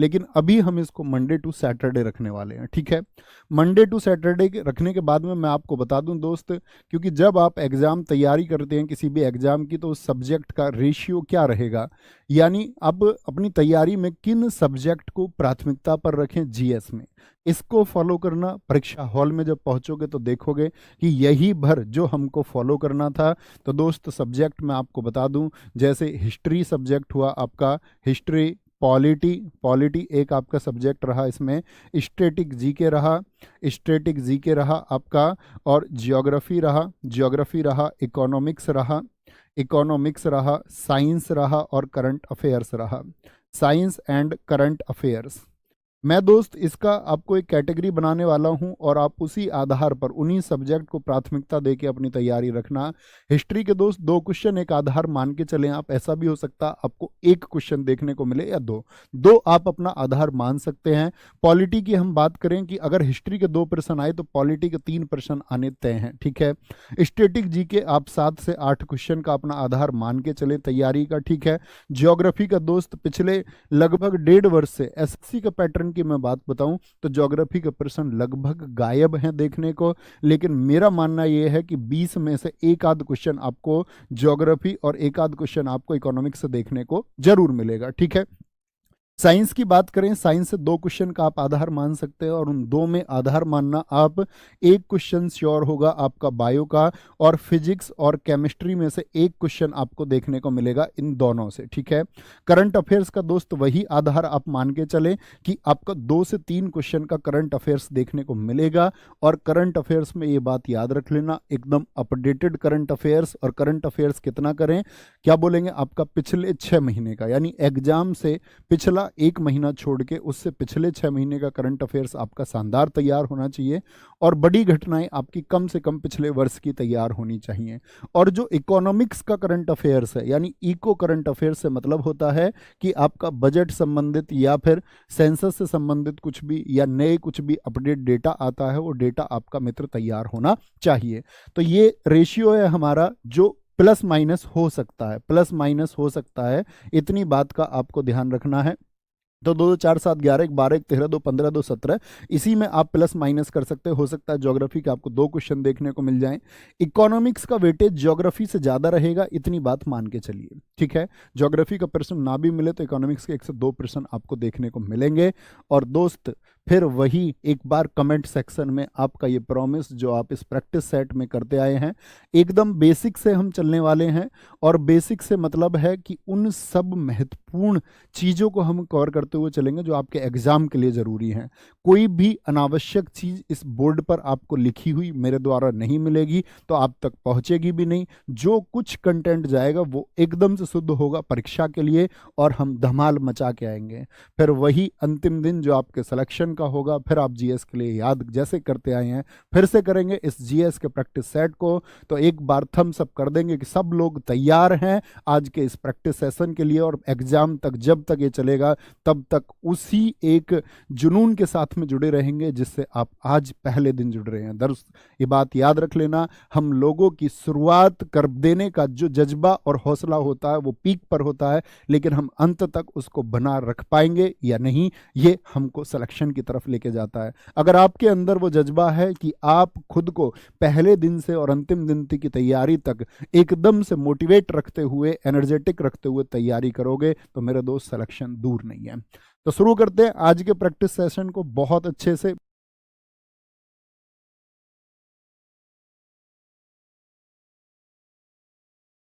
लेकिन अभी हम इसको मंडे टू सैटरडे रखने वाले हैं, ठीक है। मंडे टू सैटरडे रखने के बाद में मैं आपको बता दूं दोस्त, क्योंकि जब आप एग्ज़ाम तैयारी करते हैं किसी भी एग्ज़ाम की, तो उस सब्जेक्ट का रेशियो क्या रहेगा, यानी अब अपनी तैयारी में किन सब्जेक्ट को प्राथमिकता पर रखें जीएस में, इसको फॉलो करना। परीक्षा हॉल में जब पहुंचोगे तो देखोगे कि यही भर जो हमको फॉलो करना था। तो दोस्त सब्जेक्ट मैं आपको बता दूं, जैसे हिस्ट्री सब्जेक्ट हुआ आपका, हिस्ट्री, पॉलिटी, पॉलिटी एक आपका सब्जेक्ट रहा, इसमें स्टैटिक जीके रहा, स्टैटिक जीके रहा आपका, और जियोग्राफी रहा, जियोग्राफी रहा, इकोनॉमिक्स रहा, इकोनॉमिक्स रहा, साइंस रहा, और करंट अफेयर्स रहा, साइंस एंड करंट अफेयर्स। मैं दोस्त इसका आपको एक कैटेगरी बनाने वाला हूं और आप उसी आधार पर उन्हीं सब्जेक्ट को प्राथमिकता देके अपनी तैयारी रखना। हिस्ट्री के दोस्त 2 क्वेश्चन एक आधार मान के चलें आप, ऐसा भी हो सकता है आपको 1 क्वेश्चन देखने को मिले या 2 आप अपना आधार मान सकते हैं। पॉलिटी की हम बात करें कि अगर हिस्ट्री के 2 प्रश्न आए तो पॉलिटी के 3 प्रश्न आने तय हैं, ठीक है। स्टैटिक जी के आप 7 से 8 क्वेश्चन का अपना आधार मान के चले तैयारी का, ठीक है। ज्योग्राफी का दोस्त पिछले लगभग 1.5 वर्ष से एसएससी का पैटर्न की मैं बात बताऊं तो ज्योग्राफी के प्रश्न लगभग गायब हैं देखने को, लेकिन मेरा मानना यह है कि 20 में से एक आध क्वेश्चन आपको ज्योग्राफी और एक आध क्वेश्चन आपको इकोनॉमिक्स से देखने को जरूर मिलेगा, ठीक है। साइंस की बात करें, साइंस से 2 क्वेश्चन का आप आधार मान सकते हैं, और उन 2 में आधार मानना आप, 1 क्वेश्चन श्योर होगा आपका बायो का, और फिजिक्स और केमिस्ट्री में से 1 क्वेश्चन आपको देखने को मिलेगा इन दोनों से, ठीक है। करंट अफेयर्स का दोस्त वही आधार आप मान के चले कि आपका 2 से 3 क्वेश्चन का करंट अफेयर्स देखने को मिलेगा। और करंट अफेयर्स में ये बात याद रख लेना, एकदम अपडेटेड करंट अफेयर्स। और करंट अफेयर्स कितना करें, क्या बोलेंगे, आपका पिछले 6 महीने का, यानी एग्जाम से पिछला 1 महीना छोड़ के उससे पिछले 6 महीने का करंट अफेयर्स आपका शानदार तैयार होना चाहिए, और बड़ी घटनाएं आपकी कम से कम पिछले वर्ष की तैयार होनी चाहिए। और जो इकोनॉमिक्स का करंट अफेयर्स है, यानी इको करंट अफेयर्स से मतलब होता है कि आपका बजट संबंधित या फिर सेंसस से संबंधित कुछ भी या नए कुछ भी अपडेट डेटा आता है, वो डेटा आपका मित्र तैयार होना चाहिए। तो ये रेशियो है हमारा जो प्लस माइनस हो सकता है, प्लस माइनस हो सकता है, इतनी बात का आपको ध्यान रखना है। तो 2 2 4 7 11 1 12 1 13 2 15 2 17, इसी में आप प्लस माइनस कर सकते हो सकता है ज्योग्राफी के आपको 2 क्वेश्चन देखने को मिल जाएं। इकोनॉमिक्स का वेटेज ज्योग्राफी से ज़्यादा रहेगा, इतनी बात मान के चलिए, ठीक है। ज्योग्राफी का प्रश्न ना भी मिले तो इकोनॉमिक्स के 1 से 2 प्रश्न आपको देखने को मिलेंगे। और दोस्त फिर वही एक बार कमेंट सेक्शन में आपका ये प्रॉमिस जो आप इस प्रैक्टिस सेट में करते आए हैं, एकदम बेसिक से हम चलने वाले हैं। और बेसिक से मतलब है कि उन सब महत्वपूर्ण चीज़ों को हम कवर करते हुए चलेंगे जो आपके एग्जाम के लिए ज़रूरी हैं। कोई भी अनावश्यक चीज़ इस बोर्ड पर आपको लिखी हुई मेरे द्वारा नहीं मिलेगी, तो आप तक पहुंचेगी भी नहीं। जो कुछ कंटेंट जाएगा वो एकदम से शुद्ध होगा परीक्षा के लिए, और हम धमाल मचा के आएंगे। फिर वही अंतिम दिन जो आपके सिलेक्शन का होगा, फिर आप जीएस के लिए याद जैसे करते आए हैं फिर से करेंगे इस जीएस के प्रैक्टिस सेट को। तो एक बार थम्स अप कर देंगे कि सब लोग तैयार हैं आज के इस प्रैक्टिस सेशन के लिए, और एग्जाम तक जब तक ये चलेगा तब तक उसी एक जुनून के साथ में जुड़े रहेंगे जिससे आप आज पहले दिन जुड़ रहे हैं। दर्श ये बात याद रख लेना, हम लोगों की शुरुआत कर देने का जो जज्बा और हौसला होता है वो पीक पर होता है, लेकिन हम अंत तक उसको बना रख पाएंगे या नहीं, ये हमको सिलेक्शन की तरफ लेके जाता है। अगर आपके अंदर वो जज्बा है कि आप खुद को पहले दिन से और अंतिम दिन की तैयारी तक एकदम से मोटिवेट रखते हुए, एनर्जेटिक रखते हुए तैयारी करोगे, तो मेरे दोस्त सिलेक्शन दूर नहीं है। तो शुरू करते हैं आज के प्रैक्टिस सेशन को बहुत अच्छे से।